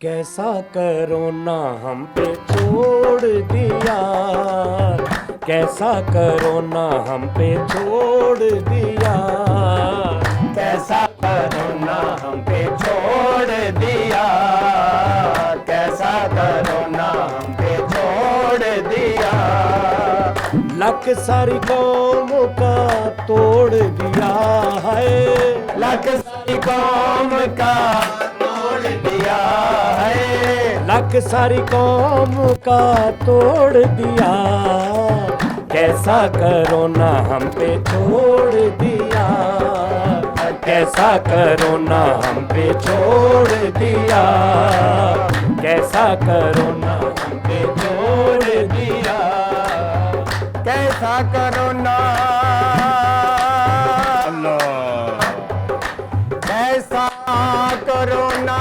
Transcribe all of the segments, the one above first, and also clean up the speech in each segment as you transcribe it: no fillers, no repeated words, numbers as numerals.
कैसा कोरोना हम पे छोड़ दिया, कैसा कोरोना हम पे छोड़ दिया, कैसा कोरोना हम पे छोड़ दिया, कैसा कोरोना हम पे छोड़ दिया। लक सारी कौम का तोड़ दिया है, लक सारी कौम का तोड़ दिया है, लक सारी कौम का तोड़ दिया। कैसा कोरोना हम पे छोड़ दिया, कैसा कोरोना हम पे छोड़ दिया, कैसा कोरोना हम पे छोड़ दिया, कैसा कोरोना अल्लाह। कैसा कोरोना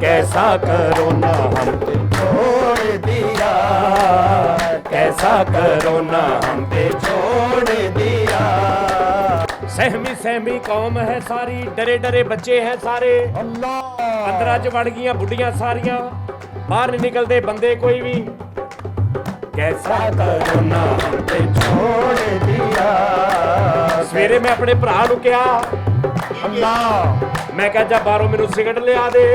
कैसा कोरोना हम पे छोड़ दिया, कैसा कोरोना हम पे छोड़ दिया। सहमी सहमी कौम है सारी, डरे डरे बच्चे हैं सारे, अल्लाह अंदर च वड़ गईयां बुढ़ियां सारियां, बाहर नहीं निकलते बंदे कोई भी। कैसा कोरोना हम पे छोड़ दिया। सवेरे मैं अपने भरा नूं कहा, अल्लाह मैं कहा जा बाहरों मैनू सिगरट लिया दे,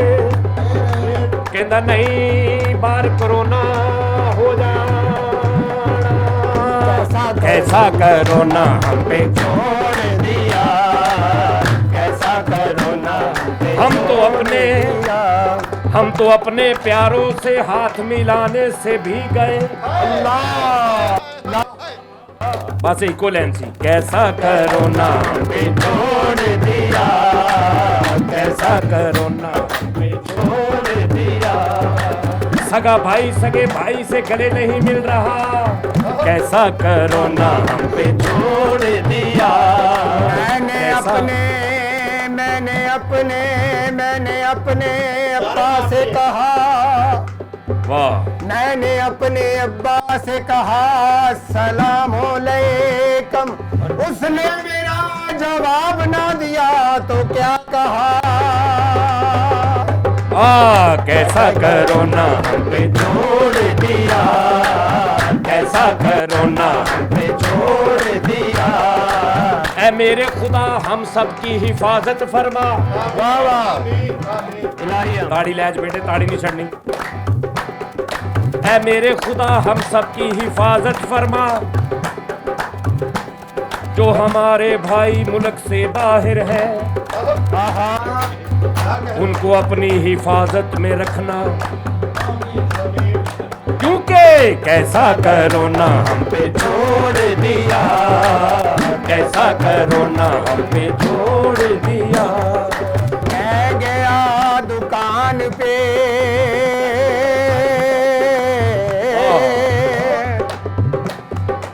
कहता नहीं बाहर कोरोना हो जाना। कैसा कोरोना हम पे छोड़ दिया, कैसा कोरोना हम तो अपने प्यारों से हाथ मिलाने से भी गए। अल्लाह बस इक्वलेंसी। कैसा कोरोना हम पे छोड़ दिया, कैसा कोरोना हम पे छोड़ दिया। सगा भाई सगे भाई से गले नहीं मिल रहा, कैसा कोरोना हम पे छोड़ दिया। मैंने कैसा? अपने अब्बा से कहा, वाह। मैंने अपने अब्बा से कहा सलाम अलैकुम, उसने मेरा जवाब ना दिया तो क्या कहा। कैसा कोरोना हम पे छोड़ दिया, कैसा कोरोना हम पे छोड़ दिया। ऐ मेरे खुदा हम सब की हिफाजत फरमा। वाह वाह ताड़ी लैज बेटे, ताड़ी नहीं छड़नी। ऐ मेरे खुदा हम सब की हिफाजत फरमा, जो हमारे भाई मुल्क से बाहर है उनको अपनी हिफाजत में रखना, क्योंकि कैसा कोरोना हम पे छोड़ दिया, कैसा कोरोना हम पे छोड़ दिया। मैं गया दुकान पे,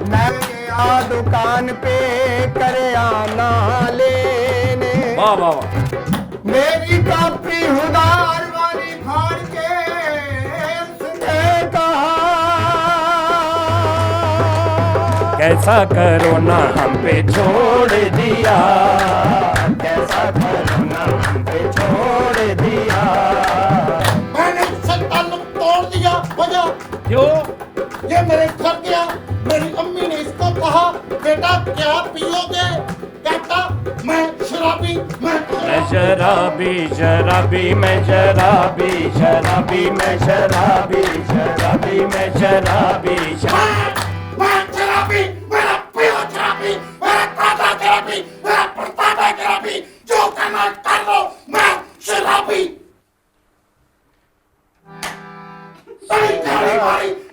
मैं गया दुकान पे करियाना लेने, वाह वाह वाह। मेरी कापी हुदार वाली फाड़ के उसने कहा कैसा कोरोना हम पे छोड़ दिया, कैसा कोरोना हम पे छोड़ दिया। मैंने उससे ताल्लुक तोड़ दिया। वजह क्यों? ये मेरे घर गया, मेरी अम्मी ने इसको कहा बेटा क्या पियोगे, कहता मैं शराबी, मैं शराबी शराबी मैं शराबी शराबी मैं शराबी शराबी मैं शराबी मैं शराबी, मेरा पियो शराबी, मेरा दादा शराबी, मेरा परदादा शराबी, जो करना कर लो, मैं शराबी।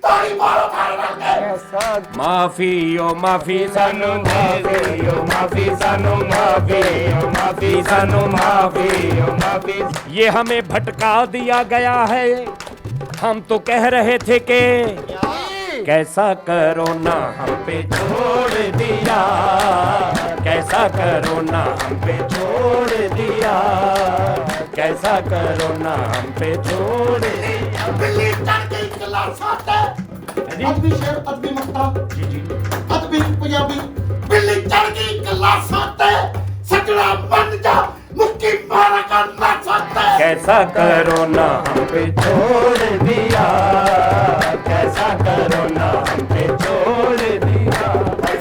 तारी मारो तारी रख माफी ओ माफी सानू माफी ओ माफी सानू माफी ओ माफी सानू माफी ओ माफी। ये हमें भटका दिया गया है, हम तो कह रहे थे कि कैसा कोरोना हम पे छोड़ दिया, कैसा कोरोना हम पे छोड़ दिया, कैसा कोरोना हम पे छोड़ दिया। बिल्ली चढ़ गई गिलास आते, अदबी शेर अदबी मक्ता, अदबी पंजाबी। बिल्ली चढ़ गई गिलास आते, सगड़ा बन जा मुक्की मारा कर ना सकते कैसा कोरोना हम पे छोड़ दिया, कैसा कोरोना हम पे छोड़ दिया।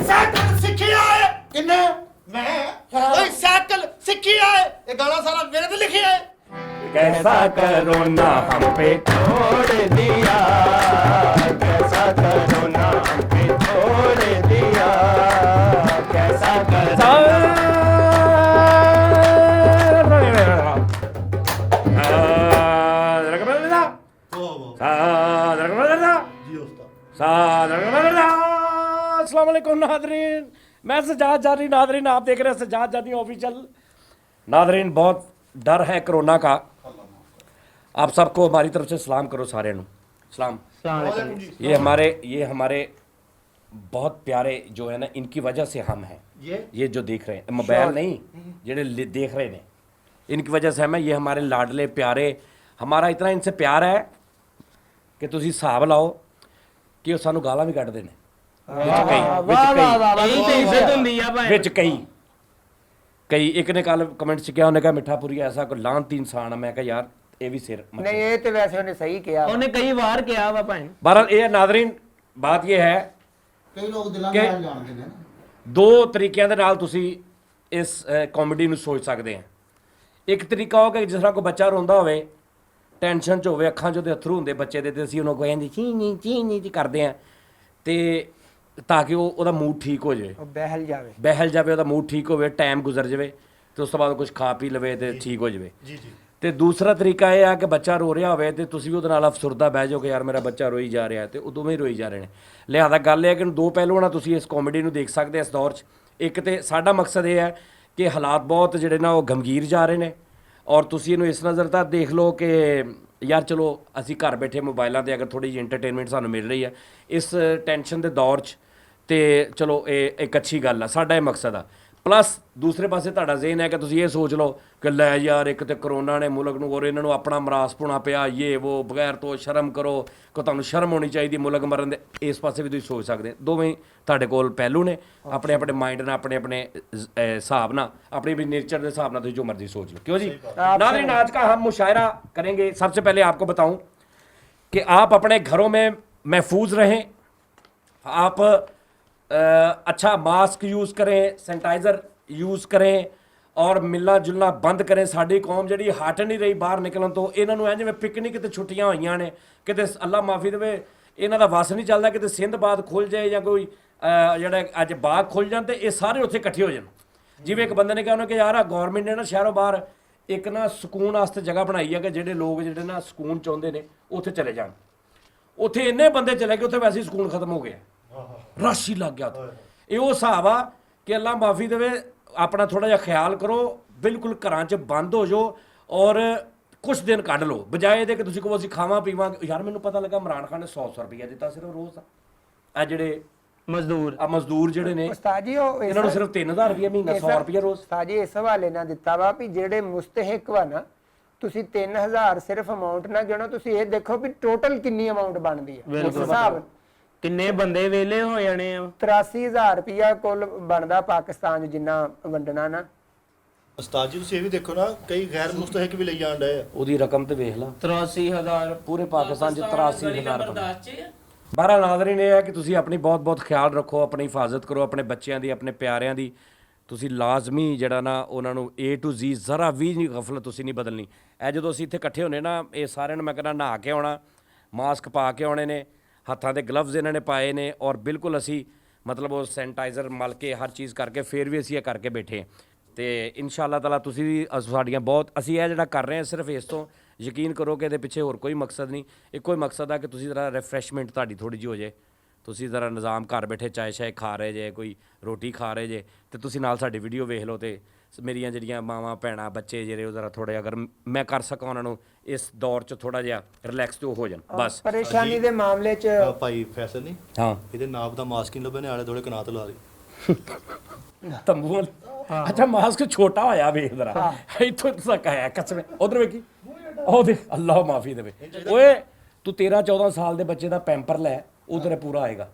साइकिल सीखी आए किन्ने मैं ओए साइकिल सीखी आए ये गाना सारा मेरे पे लिखी है कैसा कोरोना हम पे छोड़ दिया, कैसा कोरोना हम पे छोड़ दिया, कैसा अस्सलाम वालेकुम नादरीन, मैं सजाद जारी नादरीन, आप देख रहे हैं सजाद जारी ऑफिशियल। नादरीन बहुत डर है कोरोना का, आप सबको हमारी तरफ से सलाम करो सारे नु सलाम। ये हमारे बहुत प्यारे जो है ना, इनकी वजह से हम हैं, ये जो देख रहे हैं मोबाइल नहीं जेडे देख रहे हैं, इनकी वजह से हम हैं। ये हमारे लाडले प्यारे, हमारा इतना इनसे प्यार है कि तुसी हिसाब लाओ कि ਉਹ ਸਾਨੂੰ ਗਾਲਾਂ ਵੀ ਕੱਢਦੇ ਨੇ ਵਿੱਚ ਕਈ ਇੱਕ ਨੇ ਕੱਲ ਕਮੈਂਟ 'ਚ ਕਿਹਾ, ਉਹਨੇ ਕਿਹਾ ਮਿੱਠਾਪੁਰੀ ਐਸਾ ਕੋਈ ਲਾਂਤੀ ਇਨਸਾਨ ਆ। ਮੈਂ ਕਿਹਾ ਯਾਰ ਇਹ ਵੀ ਸਿਰ नहीं ये तो वैसे ਉਹਨੇ ਸਹੀ ਕਿਹਾ ਉਹਨੇ ਕਈ ਵਾਰ ਕਿਹਾ ਵਾ ਭਾਈ। बहरहाल ये नादरीन बात ये है ਕਈ ਲੋਕ ਦਿਲਾਂ ਕਿ ਨਾਲ ਜਾਣਦੇ ਨੇ ਨਾ ਦੋ ਤਰੀਕਿਆਂ ਦੇ ਨਾਲ ਤੁਸੀਂ ਇਸ ਕਾਮੇਡੀ ਨੂੰ ਸੋਚ ਸਕਦੇ ਆ। ਇੱਕ ਤਰੀਕਾ ਉਹ ਕਿ ਜਿਸ ਤਰ੍ਹਾਂ ਕੋਈ ਬੱਚਾ ਰੋਂਦਾ ਹੋਵੇ, ਟੈਨਸ਼ਨ 'ਚ ਹੋਵੇ, ਅੱਖਾਂ 'ਚ ਉਹਦੇ ਅਥਰੂ ਹੁੰਦੇ ਬੱਚੇ ਦੇ, ਤੇ ਅਸੀਂ ਉਹਨੂੰ ਕਹਿੰਦੇ ਚੀਨੀ ਕਰਦੇ ਆ, ਤੇ ਤਾਂ ਕਿ ਉਹਦਾ ਮੂਡ ਠੀਕ ਹੋ ਜਾਵੇ, ਉਹ ਬਹਿਲ ਜਾਵੇ, ਉਹਦਾ ਮੂਡ ਠੀਕ ਹੋਵੇ, ਟਾਈਮ ਗੁਜ਼ਰ ਜਾਵੇ, ਤੇ ਉਸ ਤੋਂ ਬਾਅਦ ਕੁਝ ਖਾ ਪੀ ਲਵੇ ਤੇ ਠੀਕ ਹੋ ਜਾਵੇ। ਤੇ ਦੂਸਰਾ ਤਰੀਕਾ ਇਹ ਆ ਕਿ ਬੱਚਾ ਰੋ ਰਿਹਾ ਹੋਵੇ ਤੇ ਤੁਸੀਂ ਵੀ ਉਹਦੇ ਨਾਲ ਅਫਸੁਰਦਾ ਬਹਿ ਜਾਓ ਕਿ ਯਾਰ ਮੇਰਾ ਬੱਚਾ ਰੋਈ ਜਾ ਰਿਹਾ, ਤੇ ਉਹ ਦੋਵੇਂ ਰੋਈ ਜਾ ਰਹੇ ਨੇ। ਲਿਹਾਜ਼ਾ ਗੱਲ ਇਹ ਹੈ ਕਿ ਦੋ ਪਹਿਲੂਆਂ ਨਾਲ ਤੁਸੀਂ ਇਸ ਕਾਮੇਡੀ ਨੂੰ ਦੇਖ ਸਕਦੇ ਇਸ ਦੌਰ 'ਚ। ਇੱਕ ਤੇ ਸਾਡਾ ਮਕਸਦ ਇਹ ਹੈ ਕਿ ਹਾਲਾਤ ਬਹੁਤ ਜਿਹੜੇ ਨਾ ਉਹ ਗੰਭੀਰ ਜਾ ਰਹੇ ਨੇ, ਔਰ ਤੁਸੀਂ ਇਹਨੂੰ ਇਸ ਨਜ਼ਰ ਤਾਂ ਦੇਖ ਲਓ ਕਿ ਯਾਰ ਚਲੋ ਅਸੀਂ ਘਰ ਬੈਠੇ ਮੋਬਾਈਲਾਂ 'ਤੇ ਅਗਰ ਥੋੜ੍ਹੀ ਜਿਹੀ ਇੰਟਰਟੇਨਮੈਂਟ ਸਾਨੂੰ ਮਿਲ ਰਹੀ ਹੈ ਇਸ ਟੈਨਸ਼ਨ ਦੇ ਦੌਰ 'ਚ, ਤੇ ਚਲੋ ਇਹ ਇੱਕ ਅੱਛੀ ਗੱਲ ਆ, ਸਾਡਾ ਇਹ ਮਕਸਦ ਆ। ਪਲੱਸ ਦੂਸਰੇ ਪਾਸੇ ਤੁਹਾਡਾ ਜ਼ਿਹਨ ਹੈ ਕਿ ਤੁਸੀਂ ਇਹ ਸੋਚ ਲਓ ਕਿ ਲੈ ਯਾਰ ਇੱਕ ਤੇ ਕਰੋਨਾ ਨੇ ਮੁਲਕ ਨੂੰ, ਔਰ ਇਹਨਾਂ ਨੂੰ ਆਪਣਾ ਮਰਾਸ ਪੁਣਾ ਪਿਆ, ਇਹ ਉਹ ਬਗੈਰ ਤੋਂ ਸ਼ਰਮ ਕਰੋ, ਕਿ ਤੁਹਾਨੂੰ ਸ਼ਰਮ ਹੋਣੀ ਚਾਹੀਦੀ ਮੁਲਕ ਮਰਨ ਦੇ। ਇਸ ਪਾਸੇ ਵੀ ਤੁਸੀਂ ਸੋਚ ਸਕਦੇ, ਦੋਵੇਂ ਤੁਹਾਡੇ ਕੋਲ ਪਹਿਲੂ ਨੇ, ਆਪਣੇ ਆਪਣੇ ਮਾਈਂਡ ਨਾਲ, ਆਪਣੇ ਆਪਣੇ ਹਿਸਾਬ ਨਾਲ, अपने भी नेचर के हिसाब से जो मर्जी सोच लो। क्यों जी नाज़रीन, आज का हम मुशायरा करेंगे। सबसे पहले आपको बताऊं कि आप अपने घरों में महफूज रहें, आप अच्छा मास्क यूज़ करें, सैनिटाइज़र यूज़ करें, और मिलना जुलना बंद करें। साड़ी कौम जी हट नहीं रही बाहर निकलन तो, इन्हों जिवें पिकनिक ते छुट्टियां हुई ने, किते अल्लाह माफ़ी देवे इन्हां दा वस नहीं चलता, किते सिंधबाद खुल जाए या कोई जिहड़े अज बाग खुल जान ते ये सारे उत्थे इकट्ठे हो जान। जिवें एक बंदे ने कहा कि यार गौरमेंट ने ना शहरों बाहर एक ना सुकून वास्ते जगह बनाई है कि ਜਿਹੜੇ ਲੋਕ ਜਿਹੜੇ ਨਾ ਸਕੂਨ ਚਾਹੁੰਦੇ ਨੇ ਉੱਥੇ ਚਲੇ ਜਾਣ। ਉੱਥੇ ਇੰਨੇ ਬੰਦੇ ਚਲੇ ਗਏ, ਉੱਥੇ ਵੈਸੇ ਹੀ ਸਕੂਨ ਖਤਮ ਹੋ ਗਿਆ, ਰਸ਼ ਹੀ ਲੱਗ ਗਿਆ ਉੱਥੇ। ਇਹ ਉਹ ਹਿਸਾਬ ਆ ਕਿ ਅੱਲਾ ਮਾਫੀ ਦੇਵੇ, ਆਪਣਾ ਥੋੜਾ ਜਿਹਾ ਖਿਆਲ ਕਰੋ, ਬਿਲਕੁਲ ਘਰਾਂ 'ਚ ਬੰਦ ਹੋ ਜਾਓ ਔਰ ਕੁਝ ਦਿਨ ਕੱਢ ਲਓ, ਬਜਾਏ ਇਹਦੇ ਕਿ ਤੁਸੀਂ ਕਹੋ ਅਸੀਂ ਖਾਵਾਂ ਪੀਵਾਂਗੇ। ਯਾਰ ਮੈਨੂੰ ਪਤਾ ਲੱਗਾ ਇਮਰਾਨ ਖਾਨ ਨੇ 100 ਰੁਪਈਆ ਦਿੱਤਾ ਸਿਰਫ ਰੋਜ਼ ਦਾ। ਇਹ ਜਿਹੜੇ ਮਜ਼ਦੂਰ ਜਿਹੜੇ ਨੇ ਉਸਤਾਦ ਜੀ ਉਹ ਇਹਨਾਂ ਨੂੰ ਸਿਰਫ 3000 ਰੁਪਈਆ ਮਹੀਨਾ, 100 ਰੁਪਈਆ ਰੋਜ਼। ਉਸਤਾਦ ਜੀ ਇਸ ਹਵਾਲੇ ਨਾਲ ਦਿੱਤਾ ਵਾ ਵੀ ਜਿਹੜੇ ਮੁਸਤਹਿਕ ਵਾ ਨਾ, ਤੁਸੀਂ 3000 ਸਿਰਫ ਅਮਾਉਂਟ ਨਾ ਗਿਣੋ, ਤੁਸੀਂ ਇਹ ਦੇਖੋ ਵੀ ਟੋਟਲ ਕਿੰਨੀ ਅਮਾਉਂਟ ਬਣਦੀ ਹੈ। ਉਸ ਹਿਸਾਬ ਕਿੰਨੇ ਬੰਦੇ ਵੇਲੇ ਹੋ ਜਾਣੇ ਆ। 83000 ਰੁਪਈਆ ਕੁੱਲ ਬਣਦਾ ਪਾਕਿਸਤਾਨ ਜਿੰਨਾ ਵੰਡਣਾ ਨਾ। ਉਸਤਾਦ ਜੀ ਤੁਸੀਂ ਇਹ ਵੀ ਦੇਖੋ ਨਾ, ਕਈ ਗੈਰ ਮੁਸਤਹਿਕ ਵੀ ਲਈ ਜਾਣ ਡਏ ਆ। ਉਹਦੀ ਰਕਮ ਤੇ ਵੇਖ ਲਾ, 83000 ਪੂਰੇ ਪਾਕਿਸਤਾਨ 'ਚ 83000 ਬਾਹਰ। ਨਾਜ਼ਰੀਨ ਇਹ ਹੈ ਕਿ ਤੁਸੀਂ ਆਪਣੀ ਬਹੁਤ ਬਹੁਤ ਖਿਆਲ ਰੱਖੋ, ਆਪਣੀ ਹਿਫਾਜ਼ਤ ਕਰੋ, ਆਪਣੇ ਬੱਚਿਆਂ ਦੀ, ਆਪਣੇ ਪਿਆਰਿਆਂ ਦੀ। ਤੁਸੀਂ ਲਾਜ਼ਮੀ ਜਿਹੜਾ ਨਾ ਉਹਨਾਂ ਨੂੰ A to Z ਜ਼ਰਾ ਵੀ ਨਹੀਂ ਗਫਲਤ ਤੁਸੀਂ ਨਹੀਂ ਬਦਲਣੀ। ਇਹ ਜਦੋਂ ਅਸੀਂ ਇੱਥੇ ਇਕੱਠੇ ਹੁੰਦੇ ਨਾ, ਇਹ ਸਾਰਿਆਂ ਨੂੰ ਮੈਂ ਕਹਿੰਦਾ ਨਹਾ ਕੇ ਆਉਣਾ, ਮਾਸਕ ਪਾ ਕੇ ਆਉਣੇ ਨੇ, ਹੱਥਾਂ ਦੇ ਗਲਵਜ਼ ਇਹਨਾਂ ਨੇ ਪਾਏ ਨੇ, ਔਰ ਬਿਲਕੁਲ ਅਸੀਂ ਮਤਲਬ ਉਹ ਸੈਨੀਟਾਈਜ਼ਰ ਮਲ ਕੇ ਹਰ ਚੀਜ਼ ਕਰਕੇ ਫਿਰ ਵੀ ਅਸੀਂ ਇਹ ਕਰਕੇ ਬੈਠੇ। ਤੇ ਇਨਸ਼ਾ ਅੱਲਾਹ ਤਾਲਾ ਤੁਸੀਂ ਵੀ ਸਾਡੀਆਂ ਬਹੁਤ, ਅਸੀਂ ਇਹ ਜਿਹੜਾ ਕਰ ਰਹੇ ਹਾਂ ਸਿਰਫ ਇਸ ਤੋਂ ਯਕੀਨ ਕਰੋ ਕਿ ਇਹਦੇ ਪਿੱਛੇ ਹੋਰ ਕੋਈ ਮਕਸਦ ਨਹੀਂ, ਇੱਕੋ ਹੀ ਮਕਸਦ ਆ ਕਿ ਤੁਸੀਂ ਜ਼ਰਾ ਰਿਫਰੈਸ਼ਮੈਂਟ ਤੁਹਾਡੀ ਥੋੜ੍ਹੀ ਜਿਹੀ ਹੋ ਜਾਏ, ਤੁਸੀਂ ਜ਼ਰਾ ਨਿਜ਼ਾਮ ਘਰ ਬੈਠੇ ਚਾਏ ਸ਼ਾਏ ਖਾ ਰਹੇ ਜੇ, ਕੋਈ ਰੋਟੀ ਖਾ ਰਹੇ ਜੇ, ਤੇ ਤੁਸੀਂ ਨਾਲ ਸਾਡੀ ਵੀਡੀਓ ਵੇਖ ਲਓ। ਤੇ ਮੇਰੀਆਂ ਜਿਹੜੀਆਂ ਮਾਵਾਂ ਭੈਣਾਂ ਬੱਚੇ ਜਿਹੜੇ ਉਹ ਜ਼ਰਾ ਥੋੜ੍ਹਾ ਜਿਹਾ ਅਗਰ ਮੈਂ ਕਰ ਸਕਾਂ ਉਹਨਾਂ ਨੂੰ ਇਸ ਦੌਰ 'ਚ ਥੋੜ੍ਹਾ ਜਿਹਾ ਰਿਲੈਕਸ ਤੇ ਹੋ ਜਾਣ ਬਸ। ਪਰੇਸ਼ਾਨੀ ਦੇ ਮਾਮਲੇ 'ਚ ਭਾਈ ਫੈਸਲ ਨਹੀਂ, ਹਾਂ ਇਹਦੇ ਨਾਪ ਦਾ ਮਾਸਕ ਹੀ ਲੱਭੇ ਨੇ, ਆਲੇ ਦੁਆਲੇ ਕਨਾਤ ਲਾ ਦੇ ਤੰਬੂ। ਅੱਛਾ ਮਾਸਕ ਛੋਟਾ ਹੋਇਆ ਵੇਖ ਜ਼ਰਾ, ਇੱਥੋਂ ਤੱਕ ਆਇਆ ਕਸਮੇ। ਉਧਰ ਵੇਖੀ, ਉਹ ਦੇਖ, ਅੱਲਾਹ ਮਾਫੀ ਦੇਵੇ। ਓਏ ਤੂੰ 13-14 ਸਾਲ ਦੇ ਬੱਚੇ ਦਾ ਪੈਂਪਰ ਲੈ, ਉਹ ਤੇਰੇ ਪੂਰਾ ਆਏਗਾ।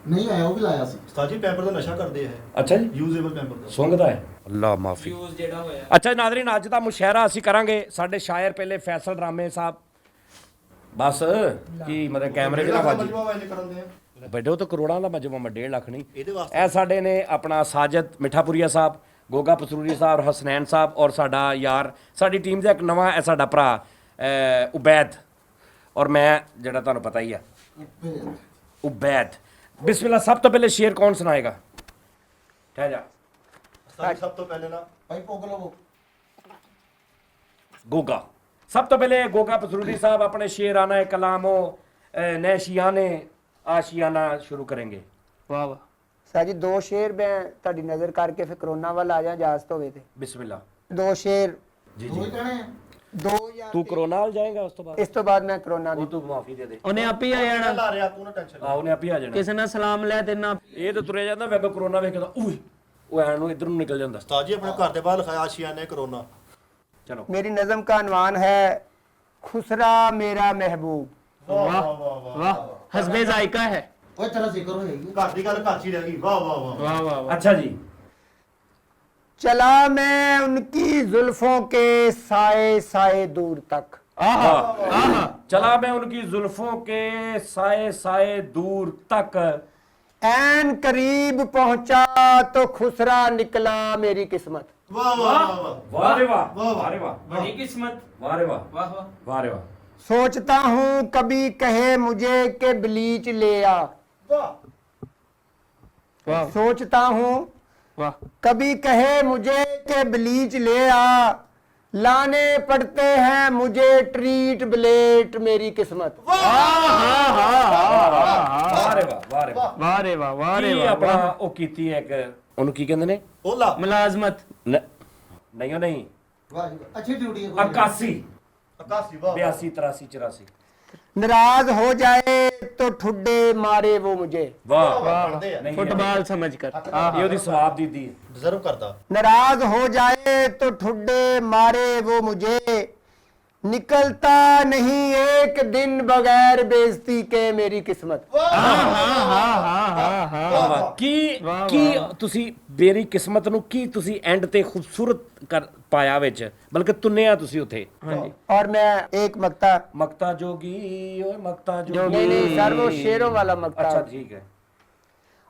ਨਹੀਂ ਆਇਆ, ਉਹ ਵੀ ਲਾਇਆ ਸੀ। ਉਸਤਾਦ ਜੀ ਪੈਂਪਰ ਦਾ ਨਸ਼ਾ ਕਰਦੇ ਹੈ, ਅੱਛਾ ਜੀ ਯੂਜ਼ੇਬਲ ਪੈਂਪਰ ਦਾ। ਸੁੰਘਦਾ ਹੈ, ਅੱਲਾ ਮਾਫੀ। ਫਿਊਜ਼ ਜਿਹੜਾ ਹੋਇਆ ਅੱਛਾ ਨਾਜ਼ਰੀਨ, ਅੱਜ ਦਾ ਮੁਸ਼ਾਇਰਾ ਅਸੀਂ ਕਰਾਂਗੇ ਸਾਡੇ ਸ਼ਾਇਰ ਪਹਿਲੇ ਫੈਸਲ ਰਾਮੇ ਸਾਹਿਬ। ਬਸ ਕੀ ਮਤਲਬ ਕੈਮਰੇ 'ਚ ਨਾ ਵੱਜ ਮਜਮਾ ਵਾਲੇ ਕਰਨ ਦੇ ਆ ਬੈਠੇ, ਉਹ ਤਾਂ ਕਰੋੜਾਂ ਦਾ ਮਜਮਾ 1.5 ਲੱਖ ਨਹੀਂ। ਇਹਦੇ ਵਾਸਤੇ ਇਹ ਸਾਡੇ ਨੇ ਆਪਣਾ ਸਾਜਦ ਮਿੱਠਾਪੁਰੀਆ ਸਾਹਿਬ, ਗੋਗਾ ਪਸਰੂਰੀ ਸਾਹਿਬ, ਹਸਨੈਨ ਸਾਹਿਬ ਔਰ ਸਾਡਾ ਯਾਰ, ਸਾਡੀ ਟੀਮ ਦਾ ਇੱਕ ਨਵਾਂ ਹੈ ਸਾਡਾ ਭਰਾ ਉਬੈਦ, ਔਰ ਮੈਂ ਜਿਹੜਾ ਤੁਹਾਨੂੰ ਪਤਾ ਹੀ ਆ ਉਬੈਦ। ਬਿਸमिल्लाह, ਸਭ ਤੋਂ ਪਹਿਲੇ ਸ਼ੇਰ ਕੌਣ ਸੁਣਾਏਗਾ? ਠਹਿ ਜਾ ਉਸਤਾਦ ਜੀ ਸਭ ਤੋਂ ਪਹਿਲੇ ਨਾ ਭਾਈ ਪੁੱਗ ਲਵੋ। गोगा। सब तो पहले गोगा पसरूरी साहब अपने शेराना कलामों नैशियाने आशियाना शुरू करेंगे। ਵਾਹ ਵਾਹ ਸਾਹ ਜੀ 2 ਸ਼ੇਰ ਮੈਂ ਤੁਹਾਡੀ ਨਜ਼ਰ ਕਰਕੇ ਫਿਰ ਕਰੋਨਾ ਵੱਲ ਆ ਜਾ ਇਜਾਜ਼ਤ ਹੋਵੇ ਤੇ बिस्मिल्लाह। 2 ਸ਼ੇਰ जी ਦੋ ਹੀ जी, ਕਹਿਣੇ ਆ। 2 ਜਾਂ तू करोना वाल जाएगा उस तो बाद? ਇਸ ਤੋਂ ਬਾਅਦ ਮੈਂ ਕਰੋਨਾ ਦੀ वो तू माफी दे दे। ਉਹਨੇ ਆਪ ਹੀ ਆ ਜਾਣਾ, ਲਾ ਰਿਹਾ ਤੂੰ ਨਾ ਟੈਨਸ਼ਨ ਆਹ ਉਹਨੇ ਆਪੇ ਆ ਜਾਣਾ। ਕਿਸੇ ਨਾਲ ਸਲਾਮ ਲੈ ਤੇ ਨਾ ਇਹ ਤਾਂ ਤੁਰਿਆ ਜਾਂਦਾ ਵੈਬ ਕਰੋਨਾ ਵੇਖਦਾ ਓਏ ਉਹ ਐਨ ਨੂੰ ਇਧਰ ਨੂੰ ਨਿਕਲ ਜਾਂਦਾ। ਉਸਤਾਦ ਜੀ ਆਪਣੇ ਘਰ ਦੇ ਬਾਹਰ ਲਿਖਾਇਆ ਆਸ਼ੀਆਨੇ ਕਰੋਨਾ। चलो मेरी नज़म का अनवान है खुसरा मेरा महबूब। ਵਾਹ ਵਾਹ ਵਾਹ ਵਾਹ ਹਸਬੇ ਜ਼ਾਇਕਾ ਹੈ। ਓਏ ਤੇਰਾ ਜ਼ਿਕਰ ਹੋਏਗੀ। ਘਰ ਦੀ ਗੱਲ ਘਰ 'ਚ ਹੀ ਰਹਿ ਗਈ। ਵਾਹ ਵਾਹ ਵਾਹ ਵਾਹ ਵਾਹ ਵਾਹ अच्छा जी। चला मैं उनकी जुल्फों के साए साए दूर तक। ਆਹਾ ਆਹਾ चला मैं उनकी जुल्फों के साए साए दूर तक, ऐन करीब पहुंचा तो खुसरा निकला मेरी किस्मत। ਵਾਹ ਵਾਹ ਵਾਹ वाह रे वाह, वाह, वाह रे वाह, ਬੜੀ ਕਿਸਮਤ। वाह रे वाह, ਵਾਹ ਵਾਹ वाह रे वाह। सोचता हूँ कभी कहे मुझे के ब्लीच ले आ। ਵਾਹ ਵਾਹ सोचता हूँ ਵਾਹ कभी कहे मुझे के ब्लीच ले आ, लाने पड़ते हैं मुझे ट्रीट ब्लेट मेरी किस्मत। वाह रे वाह, वाह रे वाह। ਵਾਹ ਰੇ ਵਾਹ ਵਾਹ ਰੇ ਕੀ ਵਾਹ ਆਪਣਾ ਉਹ ਕੀਤੀ ਹੈ ਇੱਕ, ਉਹਨੂੰ ਕੀ ਕਹਿੰਦੇ ਨੇ? ਓਲਾ ਮੁਲਾਜ਼ਮਤ ਨਹੀਂ ਉਹ ਨਹੀਂ, ਵਾਹ ਜੀ ਵਾਹ। ਅੱਛੀ ਡਿਊਟੀ ਹੈ ਕੋਈ। 81 81 ਵਾਹ 82 83 84। नाराज हो जाए तो ठुड्डे मारे वो मुझे। ਵਾਹ ਪੜਦੇ ਆ ਨਹੀਂ ਫੁੱਟਬਾਲ ਸਮਝ ਕਰ। ਇਹ ਉਹਦੀ ਸਵਾਬ ਦੀਦੀ ਹੈ। ਡਿਜ਼ਰਵ ਕਰਦਾ। नाराज हो जाए तो ठुड्डे मारे वो मुझे, निकलता नहीं एक दिन बगैर बेइज्जती के मेरी किस्मत। ਕੀ ਤੁਸੀਂ ਮੇਰੀ ਕਿਸਮਤ ਨੂੰ ਕੀ ਤੁਸੀਂ ਐਂਡ ਤੇ ਖੂਬਸੂਰਤ ਕਰ ਪਾਇਆ ਵਿੱਚ, ਬਲਕਿ ਤੁੰਨਿਆ ਤੁਸੀਂ ਉੱਥੇ। और मैं एक मक्ता, ਮਕਤਾ ਜੋਗੀ ਓਏ ਮਕਤਾ नहीं ਜੋਗੀ। नहीं सर वो शेरों वाला मक्ता। अच्छा ठीक है।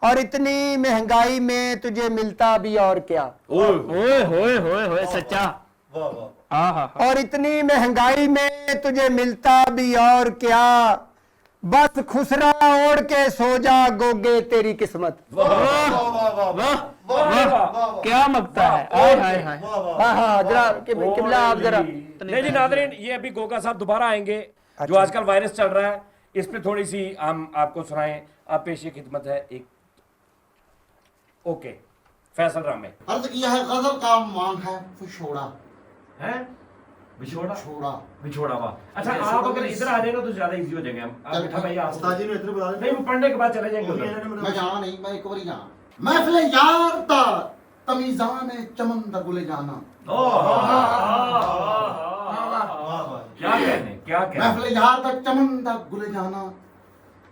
और इतनी महंगाई में तुझे मिलता भी और क्या। ओए ਓਏ ਹੋਏ ਹੋਏ ਹੋਏ ਸੱਚਾ। ਵਾਹ ਵਾਹ ਆਹਾ और इतनी महंगाई में तुझे मिलता भी और क्या, बस खुसरा ओढ़ के सो जा गोगे तेरी किस्मत। ਵਾਹ ਵਾਹ ਵਾਹ ਵਾਹ क्या मगता है। आय हाय हाय हाँ हाँ जरा किबला आप जरा। नहीं जी नाज़रीन, ये अभी गोगा साहब दोबारा आएंगे। जो आजकल वायरस चल रहा है इस पे थोड़ी सी हम आपको सुनाएं। आप पेश खिदमत है एक। ओके फैसल रामे अर्ज किया है गजल का मान है विछोड़ा। हैं बिछोड़ा छोड़ा बिछोड़ा वाह। अच्छा आप अगर इधर आ जाएंगे तो ज्यादा इजी हो जाएंगे हम। आप चल, मिठा भाई आप ਉਸਤਾਦ ਜੀ ਨੂੰ ਇੱਧਰ ਬੁਲਾ नहीं वो पढ़ने के बाद चले जाएंगे उधर। मैं जाना नहीं, मैं एक बारी जाना। महफिल यार ता तमीजान चमन दा गुले जाना। क्या कहने क्या कहने। महफिल यार दा चमन दा गुले जाना,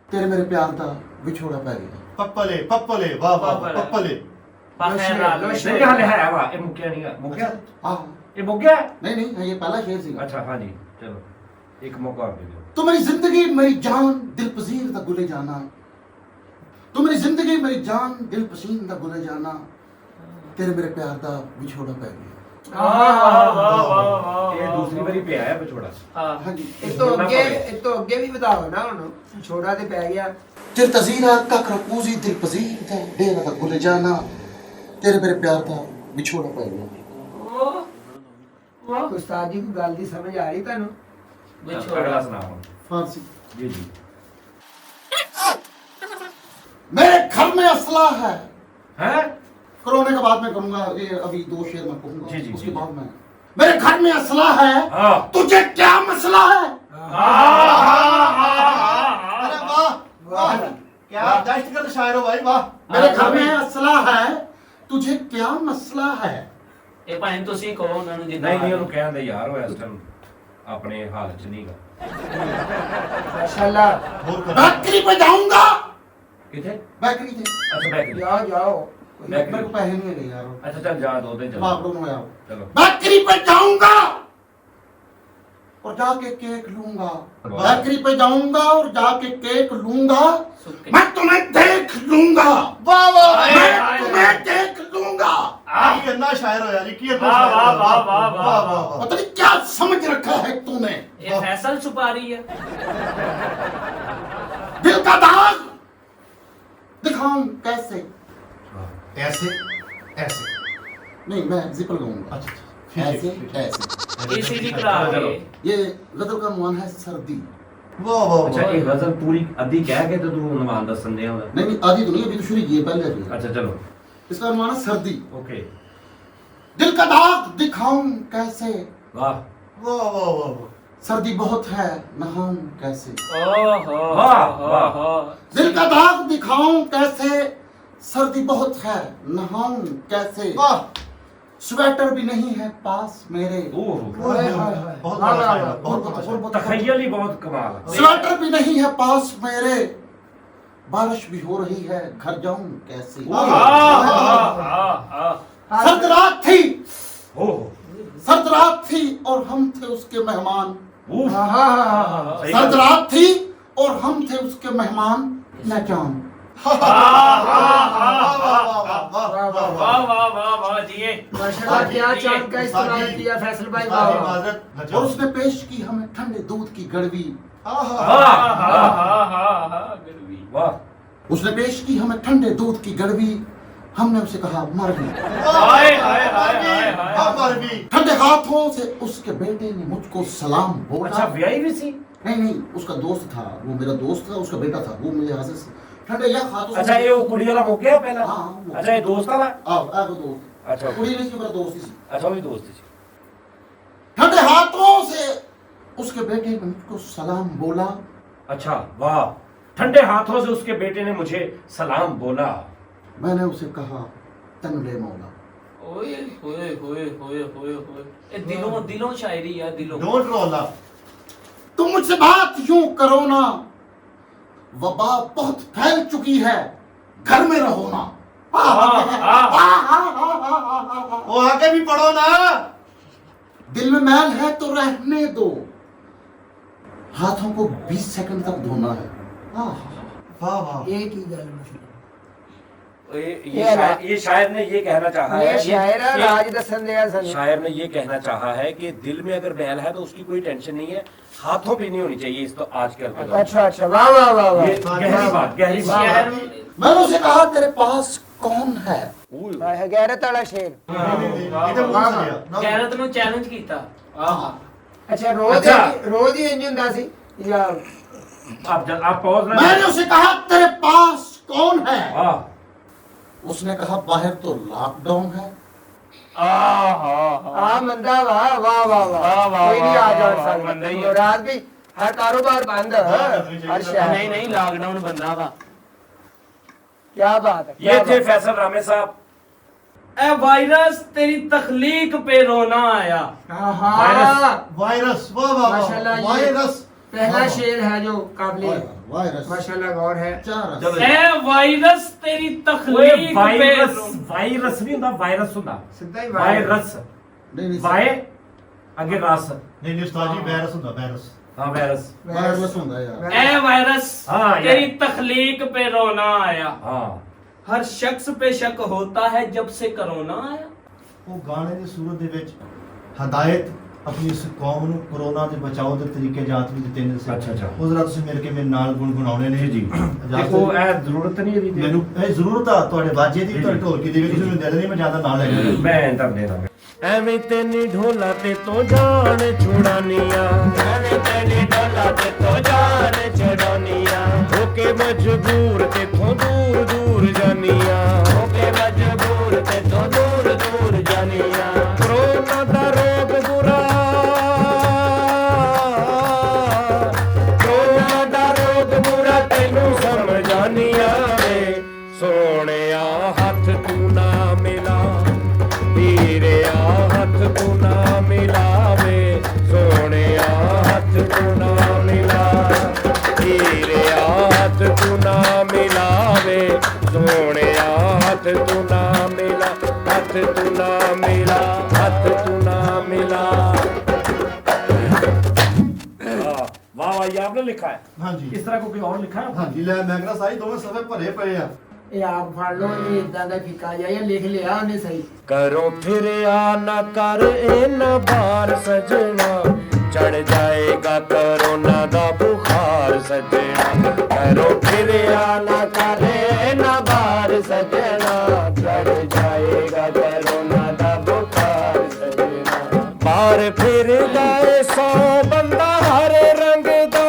तेरे मेरे प्यार दा विछोड़ा पै गया। ਪੱਪਲੇ ਪੱਪਲੇ ਵਾਹ ਵਾਹ ਪੱਪਲੇ नहीं हाले है वाह ये मुक्या नहीं है मुक्या हाँ ये मुक्या है। नहीं नहीं, ये पहला शेर सीगा। अच्छा हाँ जी चलो एक मौका और दे दो। तू मेरी जिंदगी मेरी जान दिल पसीर दा गुले जाना, तू मेरी जिंदगी मेरी जान दिल पसीर दा गुले जाना, तेरे मेरे प्यार दा विछोड़ा पै गया। ये दूसरी बारी पे आया बिछोड़ा। हाँ जी। इस तो अगे भी बताओ ना हुन छोड़ा ते पै गया। दिल तजीरा का करकूजी दिल पसीर दा डेरा दा गुले जाना, तेरे मेरे प्यार दा विछोड़ा पै गया। उस्ताद जी को गल दी समझ आ रही तानू? अगला सुनाओ। फारसी। जी जी मेरे घर में असला है। हैं कोरोना के बाद मैं करूंगा, ये अभी 2 शेर मैं कहूंगा। जी, जी, उसके जी। बाद मैं, मेरे घर में असला है, हाँ। तुझे क्या मसला है। अरे वाह वाह क्या दहशत गर्द शायर हो भाई वाह। मेरे घर में असला है, तुझे क्या मसला है। ਇਹ ਭਾਵੇਂ ਤੁਸੀਂ ਕਹੋ ਉਹਨਾਂ ਨੂੰ ਜਿੱਦਾਂ नहीं नहीं ਉਹਨੂੰ ਕਹਿਣ ਦੇ ਯਾਰ ਉਹ ਇਸ ਟਾਈਮ ਆਪਣੇ ਹਾਲਤ ਚ ਨਹੀਂਗਾ। माशाल्लाह। ਹੋਰ ਕਰ बैटरी पे जाऊंगा, किथे? बैकरी थे। अच्छा बैकरी। जाओ जाओ मेरे को पैसे नहीं है यार। अच्छा चल जा 2 दिन चलो। बाप दोनों आओ। चलो। बैकरी पे जाऊंगा और जाके केक लूंगा। बैकरी पे जाऊंगा और जाके केक लूंगा। मैं तुम्हें देख लूंगा। वाह वाह मैं तुम्हें देख लूंगा। ਕੀ ਇੰਨਾ ਸ਼ਾਇਰ ਹੋਇਆ ਜੀ ਕੀ ਇੰਨਾ वाह ਸ਼ਾਇਰ वाह ਹੋਇਆ। वाह वाह वाह ਵਾਹ पता नहीं क्या समझ रखा है तूने। ये फैसल छुपा रही है। दिल का दाग दिखाऊं कैसे? ऐसे ऐसे नहीं मैं जिपल गाऊंगा। अच्छा ऐसे ऐसे। ECG करा चलो। ये गजल का عنوان है सर्दी। वाह वाह अच्छा ये गजल पूरी अद्धी कह के तो तू उन्वान दसन दे होगा। नहीं आधी तो नहीं अभी तो शुरू की है पहले अभी। अच्छा चलो। इसका عنوان है सर्दी। ओके। दिल का दाग दिखाऊं कैसे? वाह वाह वाह वाह सर्दी बहुत है नहाऊं कैसे? ओहो वाह, वाह। दिल का दाग दिखाऊं कैसे? सर्दी बहुत है नहाऊं कैसे? वाह स्वेटर भी नहीं है पास मेरे। ओह बहुत बड़ा शायर है, बहुत बड़ा शायर। तखय्युल ही बहुत कमाल है। स्वेटर भी नहीं है पास मेरे। बारिश भी हो रही है घर जाऊं कैसे? सर्द रात थी ओह सर्द रात थी और हम थे उसके मेहमान। ओह सही सर्द बात। रात थी और हम थे उसके मेहमान न जान। वाह वाह वाह वाह जिए। माशाल्लाह क्या चांद का इस्तेमाल किया फैसल भाई वाह वाह। और उसने पेश की हमें ठंडे दूध की गड़वी। वाह उसने पेश की हमें ठंडे दूध की गड़वी। हमने उसे कहा मर गई। ठंडे हाथों से उसके बेटे ने मुझको सलाम बोला। अच्छा व्याही भी सी। नहीं नहीं उसका दोस्त था, वो मेरा दोस्त था, उसका बेटा था, वो मेरे हाथ से ठंडे या हाथों अच्छा ये वो कुड़ी वाला हो गया पहला। हाँ, वो। अच्छा ये दोस्त वाला। आ वो दोस्त। अच्छा कुड़ी नहीं थी, मेरा दोस्त ही। अच्छा वो भी दोस्त थी। ठंडे हाथों से उसके बेटे ने मुझको सलाम बोला। अच्छा वाह ठंडे हाथों से उसके बेटे ने मुझे सलाम बोला। मैंने उसे कहा तन ले मौला। ओए होए होए होए होए होए। ये दिलों दिलों शायरी है दिलों। डोंट रोला तुम मुझसे बात यूं करो ना, वबा बहुत फैल चुकी है, घर में रहो ना। वो आगे भी पढ़ो ना। दिल में मैल है तो रहने दो, हाथों को 20 सेकंड तक धोना है। वाह वाह एक ही गल मसला ये शायर ने ये कहना चाहा है। ये शायर है, ये- राज दसन दिया सन। शायर ने ये कहना चाहा है कि दिल में अगर मैल है तो उसकी कोई टेंशन नहीं है, हाथों पे नहीं होनी चाहिए इस तो आजकल के दौर में। अच्छा अच्छा वाह वाह वाह वाह। ये गहरी बात गहरी बात। शहर मैंने उसे कहा तेरे पास कौन है? वाह गैरत वाला शेर। इधर मुंह से लिया गैरत ਨੂੰ ਚੈलेंज ਕੀਤਾ। अच्छा रोज अच्छा। रोज ही इंज ਹੁੰਦਾ ਸੀ या आप पॉज ना। मैंने उसे कहा तेरे पास कौन है? वाह उसने कहा बाहर तो लॉकडाउन है। आ मंदा वाह वाह वाह वाह कोई नहीं आ जा सकता। रात भी हर कारोबार बंद हर शहर। नहीं नहीं लॉकडाउन बंदा वा। क्या बात है ये थे फैसल रामे साहब। ए वायरस तेरी तखलीक पे रोना आया। वायरस वाह वाह माशाल्लाह, ये- वायरस पहला शेर है जो काबिल वायरस माशाल्लाह गौर है। चार ए वायरस तेरी ओए तखलीक पे वायरस वायरस नहीं होता वायरस होता सिद्धा ही वायरस नहीं वाय आगे रस। नहीं नहीं उस्ताद जी वायरस ਹੁੰਦਾ वायरस हाँ वायरस। वायरस होता है यार। ए वायरस हाँ, तेरी यार। तखलीक पे रोना आया। हाँ हर शख्स पे शक होता है जब से कोरोना आया। ਉਹ ਗਾਣੇ ਦੀ ਸੂਰਤ ਦੇ ਵਿੱਚ ਹਦਾਇਤ ਆਪਣੀ ਇਸ ਕੌਮ ਨੂੰ ਕੋਰੋਨਾ ਦੇ ਬਚਾਓ ਦੇ ਤਰੀਕੇ ਜਾਤ ਵੀ ਦਿੱਤੇ ਨੇ। ਅੱਛਾ, ਅੱਛਾ। ਉਹ ਜ਼ਰਾ ਤੁਸੀਂ ਮਿਲ ਕੇ ਮੇਰੇ ਨਾਲ ਗੁਣਗੁਣਾਉਣੇ ਨੇ ਜੀ देखो ए जरूरत नहीं है अभी ਮੈਨੂੰ ਇਹ ਜ਼ਰੂਰਤ ਆ ਤੁਹਾਡੇ ਬਾਜੇ ਦੀ ਤੁਹਾਡੇ ਢੋਲਕੀ ਦੀ ਵੀ ਤੁਸੀਂ ਮੈਨੂੰ ਦੇ ਦੇਣੀ ਮੈਂ ਜ਼ਿਆਦਾ ਨਾਲ ਲੈ ਜਾਵਾਂਗਾ। मैं कर दे रहा ਐਵੇਂ ਤੈਨੀ ਢੋਲਾ ਤੇ ਤੋਂ ਜਾਣ ਛੁਡਾਨੀਆਂ ਐਵੇਂ ਤੈਨੀ ਢੋਲਾ ਤੇ ਤੋਂ ਜਾਣ ਛੁਡਾਨੀਆਂ ਹੋ ਕੇ ਮਜਬੂਰ ਤੇ ਤੋਂ ਦੂਰ ਦੂਰ ਜਾਨੀਆਂ ਹੋ ਕੇ ਮਜਬੂਰ ਤੇ ਤੋਂ ਦੂਰ ਦੂਰ ਜਾਨੀਆਂ ਕਰੋਨਾ ਦਾ ਰੋਗ ਬੁਰਾ ਕਰੋਨਾ ਦਾ ਰੋਗ ਬੁਰਾ ਤੈਨੂੰ ਸਮਝਾਨੀਆਂ ਵੇ ਸੋਹਣਿਆ ਹੱਥ ਤੂੰ ਨਾ ਮਿਲਾ ਵੀਰਿਆ ਹੱਥ ਤੂੰ ਨਾ ਮਿਲਾਵੇ ਸੋਹਣਿਆ ਹੱਥ ਤੂੰ ਨਾ ਮਿਲਾ ਵੀਰਿਆ ਹੱਥ ਤੂੰ ਨਾ ਮਿਲਾਵੇ हाथ तू ना मिला, हाथ तू ना मिला। वाह वाह, ये आपने लिखा है? हाँ जी इस तरह को कोई और लिखा है? हाँ जी ਲੈ ਮੈਂ ਕਹਿੰਦਾ ਸਾਈ ਦੋਵੇਂ ਸਫੇ ਭਰੇ ਪਏ ਆ ਇਹ ਆਪ ਫੜ ਲਓ, ਇਹ ਇਦਾਂ ਦਾ ਫਿੱਕਾ ਜਿਹਾ ਇਹ ਲਿਖ ਲਿਆ ਉਹਨੇ ਸਹੀ। करो फिर आना कर इन बार सजना, चढ़ जाएगा कोरोना दा बुखार सजना। करो फिर आना कर इन बार सजना, चढ़ जाएगा कोरोना दा बुखार सजना। बार फिर जाए 100 बंदा हर रंग दा,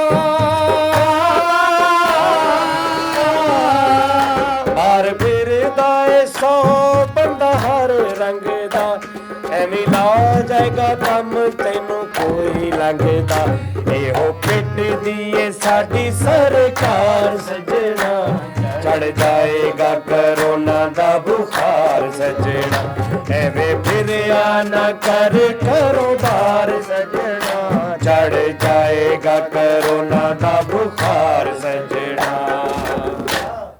बार फिर जाए 100 बंदा हर रंग दा। ਐਵੇਂ ਲਾ ਜਾਏਗਾ ਕੰਮ ਤੈਨੂੰ ਕੋਈ ਲੰਘਦਾ, ਇਹੋ ਪਿੱਟਦੀ ਏ ਸਾਡੀ ਸਰਕਾਰ ਸੱਜਣਾ। ਚੜ ਜਾਏਗਾ ਕਰੋਨਾ ਦਾ ਬੁਖਾਰ ਸੱਜਣਾ, ਐਵੇਂ ਫਿਰਿਆ ਨਾ ਕਰ ਕਾਰੋਬਾਰ ਸੱਜਣਾ। ਚੜ ਜਾਏਗਾ ਕਰੋਨਾ ਦਾ ਬੁਖਾਰ ਸੱਜਣਾ।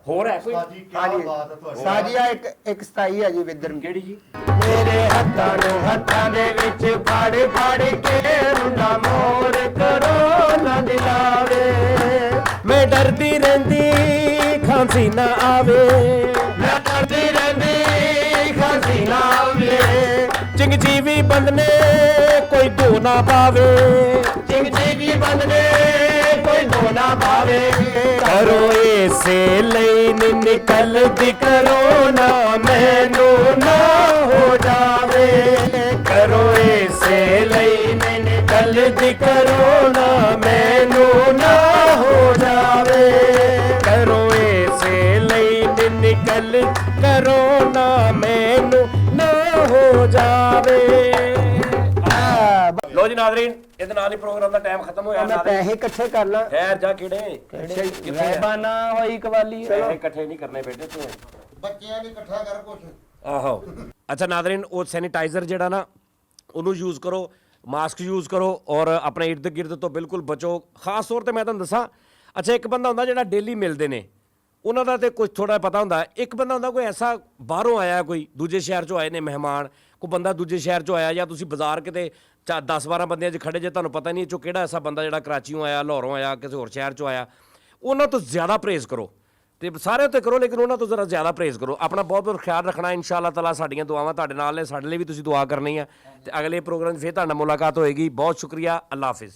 ਹੋਰ ਹੈ ਕੋਈ? ਸਾਜੀ ਕੀ ਬਾਤ ਹੈ ਤੁਹਾਡੀ ਸਾਜੀਆ ਇੱਕ 27 ਹੈ ਜੀ ਵਿਦਰ। ਕਿਹੜੀ ਜੀ? ਮੇਰੇ ਹੱਥਾਂ ਨੂੰ ਹੱਥਾਂ ਦੇ ਵਿੱਚ ਫੜ ਫੜ ਕੇ ਰੁੰਡਾ ਮੋਰ ਕਰੋ ਨਾ ਦਿਲਾਵੇ। ਮੈਂ ਡਰਦੀ ਰਹਿੰਦੀ ਖਾਂਸੀ ਨਾ ਆਵੇ, ਮੈਂ ਡਰਦੀ ਰਹਿੰਦੀ ਖਾਂਸੀ ਨਾ ਆਵੇ। ਚਿੰਗਜੀਵੀ ਬੰਦਨੇ ਕੋਈ ਦੋ ਨਾ ਪਾਵੇ, ਚਿੰਗਚੀਵੀ ਬੰਦਨੇ ਕੋਈ ਦੋ ਨਾ ਪਾਵੇ। ਕਰੋ ਇਸੇ ਲਈ ਨੀ ਨਿਕਲਦੀ ਕਰੋਨਾ ਮੈਨੂੰ ਨਾ ਹੋ ਜਾਵੇ। ਕਰੋ ਇਸੇ ਲਈ ਨੀ ਨਿਕਲਦੀ ਕਰੋਨਾ ਮੈਨੂੰ ਨਾ ਹੋ ਜਾਵੇ। ਕਰੋ ਇਸੇ ਲਈ ਨੀ ਨਿਕਲ ਕਰੋਨਾ ਮੈਨੂੰ ਨਾ ਹੋ ਜਾਵੇ। ਲੋ ਜੀ ਨਾਜ਼ਰੀਨ, ਇਹਦੇ ਨਾਲ ਹੀ ਪ੍ਰੋਗਰਾਮ ਦਾ ਟਾਈਮ ਖਤਮ ਹੋਇਆ। ਮੈਂ ਪੈਸੇ ਇਕੱਠੇ ਕਰ ਲਾਂ। ਠਹਿਰ ਜਾ ਕਿਹੜੇ ਕਿੱਥੇ ਆ? ਰਹਿਬਾਨਾ ਹੋਈ ਕਵਾਲੀ। ਪੈਸੇ ਇਕੱਠੇ ਨਹੀਂ ਕਰਨੇ ਬੇਟੇ ਤੂੰ। ਬੱਚਿਆਂ ਨੇ ਇਕੱਠਾ ਕਰ ਕੁਛ ਆਹੋ ਅੱਛਾ ਨਾਜ਼ਰੀਨ, ਉਹ ਸੈਨੀਟਾਈਜ਼ਰ ਜਿਹੜਾ ਨਾ ਉਹਨੂੰ ਯੂਜ਼ ਕਰੋ, ਮਾਸਕ ਯੂਜ਼ ਕਰੋ ਔਰ ਆਪਣੇ ਇਰਦ ਗਿਰਦ ਤੋਂ ਬਿਲਕੁਲ ਬਚੋ। ਖਾਸ ਤੌਰ ਤੇ ਮੈਂ ਤੁਹਾਨੂੰ ਦੱਸਾਂ, ਅੱਛਾ ਇੱਕ ਬੰਦਾ ਹੁੰਦਾ ਜਿਹੜਾ ਡੇਲੀ ਮਿਲਦੇ ਨੇ, ਉਹਨਾਂ ਦਾ ਤੇ ਕੁਝ ਥੋੜਾ ਪਤਾ ਹੁੰਦਾ। ਇੱਕ ਬੰਦਾ ਹੁੰਦਾ ਕੋਈ ਐਸਾ ਬਾਹਰੋਂ ਆਇਆ, ਕੋਈ ਦੂਜੇ ਸ਼ਹਿਰ 'ਚੋਂ ਆਏ ਨੇ ਮਹਿਮਾਨ, ਕੋਈ ਬੰਦਾ ਦੂਜੇ ਸ਼ਹਿਰ 'ਚੋਂ ਆਇਆ, ਜਾਂ ਤੁਸੀਂ ਬਾਜ਼ਾਰ ਕਿਤੇ 10-12 ਬੰਦਿਆਂ 'ਚ ਖੜੇ ਜੇ, ਤੁਹਾਨੂੰ ਪਤਾ ਨਹੀਂ ਇਹ 'ਚੋਂ ਕਿਹੜਾ ਐਸਾ ਬੰਦਾ ਜਿਹੜਾ ਕਰਾਚੀੋਂ ਆਇਆ, ਲਾਹੌਰੋਂ ਆਇਆ, ਕਿਸੇ ਹੋਰ ਸ਼ਹਿਰ 'ਚੋਂ ਆਇਆ। ਉਹਨਾਂ ਤੋਂ ਜ਼ਿਆਦਾ ਪਰਹੇਜ਼ ਕਰੋ, ਤੇ ਸਾਰਿਆਂ ਤੇ ਕਰੋ, ਲੇਕਿਨ ਉਹਨਾਂ ਤੋਂ ਜ਼ਰਾ ਜ਼ਿਆਦਾ ਪਰਹੇਜ਼ ਕਰੋ। ਆਪਣਾ ਬਹੁਤ ਬਹੁਤ ਖਿਆਲ ਰੱਖਣਾ। ਇਨਸ਼ਾ ਅੱਲਾਹ ਤਾਲਾ ਸਾਡੀਆਂ ਦੁਆਵਾਂ ਤੁਹਾਡੇ ਨਾਲ ਨੇ, ਸਾਡੇ ਲਈ ਵੀ ਤੁਸੀਂ ਦੁਆ ਕਰਨੀ ਹੈ। ਤੇ ਅਗਲੇ ਪ੍ਰੋਗਰਾਮ 'ਚ ਫਿਰ ਤੁਹਾਡੇ ਨਾਲ ਮੁਲਾਕਾਤ ਹੋਏਗੀ। ਬਹੁਤ ਸ਼ੁਕਰੀਆ। ਅੱਲਾ ਹਾਫਿਜ਼।